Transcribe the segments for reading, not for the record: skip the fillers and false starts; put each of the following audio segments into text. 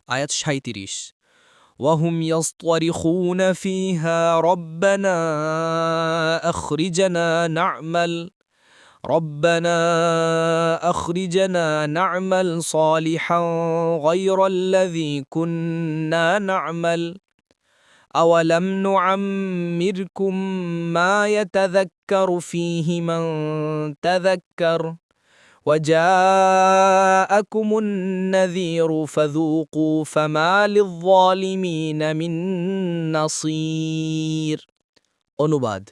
আয়াত ৩৭। وهم يصطرخون فيها ربنا أخرجنا نعمل ربنا أخرجنا نعمل صالحا غير الذي كنا نعمل أولم نعمركم ما يتذكر فيه من تذكر وجاءكم النذير فذوقوا فما للظالمين من نصير। অনুবাদ।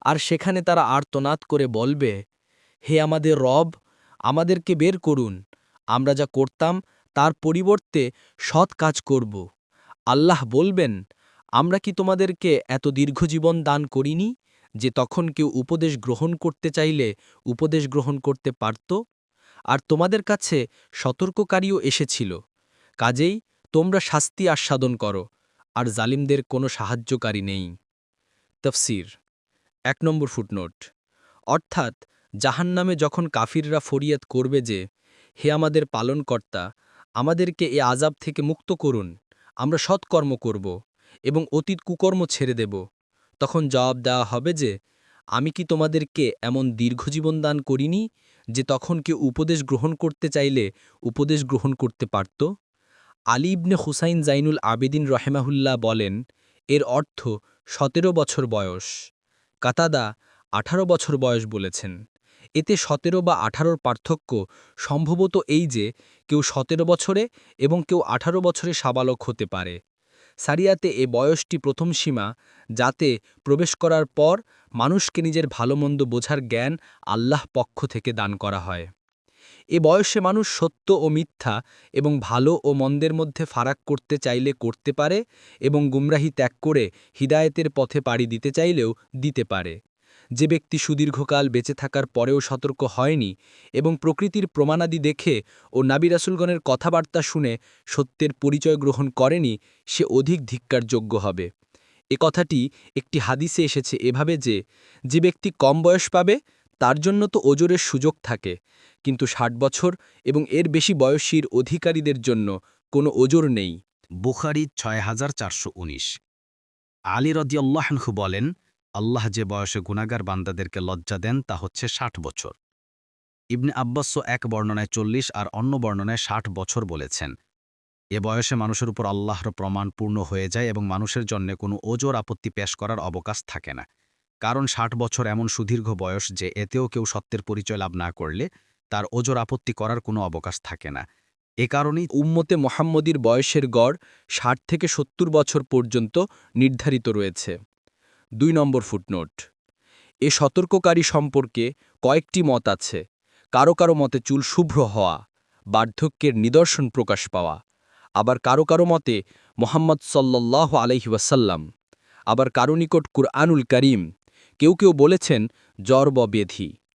আর সেখানে তারা আর্তনাদ করে বলবে, হে আমাদের রব, আমাদেরকে বের করুন, আমরা যা করতাম তার পরিবর্তে সৎ কাজ করব। আল্লাহ বলবেন, আমরা কি তোমাদেরকে এত দীর্ঘজীবন দান করিনি যে তখন কেউ উপদেশ গ্রহণ করতে চাইলে উপদেশ গ্রহণ করতে পারত? আর তোমাদের কাছে সতর্ককারীও এসেছিল, কাজেই তোমরা শাস্তি আস্বাদন করো, আর জালিমদের কোনো সাহায্যকারী নেই। তফসির। ১ নম্বর ফুটনোট। অর্থাৎ জাহান্নামে যখন কাফিররা ফরিয়াদ করবে যে, হে আমাদের পালনকর্তা, আমাদেরকে এ আযাব থেকে মুক্ত করুন, আমরা সৎকর্ম করব এবং অতীত কুকর্ম ছেড়ে দেব, তখন জবাব দেওয়া হবে যে, আমি কি তোমাদেরকে এমন দীর্ঘজীবন দান করিনি যে তখন কেউ উপদেশ গ্রহণ করতে চাইলে উপদেশ গ্রহণ করতে পারত? আলী ইবনে হুসাইন জাইনুল আবেদিন রহেমাহুল্লাহ বলেন, এর অর্থ ১৭ বছর বয়স। কাতাদা ১৮ বছর বয়স বলেছেন। এতে ১৭ বা ১৮র পার্থক্য সম্ভবত এই যে কেউ ১৭ বছরে এবং কেউ ১৮ বছরে সাবালক হতে পারে। সারিয়াতে এ বয়সটি প্রথম সীমা, যাতে প্রবেশ করার পর মানুষকে নিজের ভালোমন্দ বোঝার জ্ঞান আল্লাহ পক্ষ থেকে দান করা হয়। এ বয়সে মানুষ সত্য ও মিথ্যা এবং ভালো ও মন্দের মধ্যে ফারাক করতে চাইলে করতে পারে এবং গুমরাহি ত্যাগ করে হিদায়েতের পথে পাড়ি দিতে চাইলেও দিতে পারে। যে ব্যক্তি সুদীর্ঘকাল বেঁচে থাকার পরেও সতর্ক হয়নি এবং প্রকৃতির প্রমাণাদি দেখে ও নাবী রাসূলগণের কথাবার্তা শুনে সত্যের পরিচয় গ্রহণ করেনি, সে অধিক ধিক্কারযোগ্য হবে। এ কথাটি একটি হাদিসে এসেছে এভাবে যে ব্যক্তি কম বয়স পাবে তার জন্য তো ওজরের সুযোগ থাকে, কিন্তু ৬০ বছর এবং এর বেশি বয়সীর অধিকারীদের জন্য কোনো ওজর নেই। বুখারী ৬৪১৯। আলী রাদিয়াল্লাহু আনহু বলেন, আল্লাহ যে বয়সে গুনাহগার বান্দাদেরকে লজ্জা দেন তা হচ্ছে ৬০ বছর। ইবনে আব্বাস এক বর্ণনায় ৪০ আর অন্য বর্ণনায় ৬০ বছর বলেছেন। এ বয়সে মানুষের উপর আল্লাহর প্রমাণ পূর্ণ হয়ে যায় এবং মানুষের জন্য কোনো ওজর আপত্তি পেশ করার অবকাশ থাকে না। কারণ ৬০ বছর এমন সুদীর্ঘ বয়স যে এতেও কেউ সত্যের পরিচয় লাভ না করলে তার ওজর আপত্তি করার কোনো অবকাশ থাকে না। এ কারণেই উম্মতে মুহাম্মদীর বয়সের গড় ৬০ থেকে ৭০ বছর পর্যন্ত নির্ধারিত রয়েছে। ২ নম্বর ফুটনোট। এ সতর্ককারী সম্পর্কে কয়েকটি মত আছে। কারো কারো মতে চুল শুভ্র হওয়া, বার্ধক্যের নিদর্শন প্রকাশ পাওয়া, আবার কারো কারো মতে মুহাম্মদ সাল্লাল্লাহু আলাইহি ওয়াসাল্লাম, আবার কারো নিকট কুরআনুল কারীম, কেউ কেউ বলেছেন জ্বর বা ব্যাধি।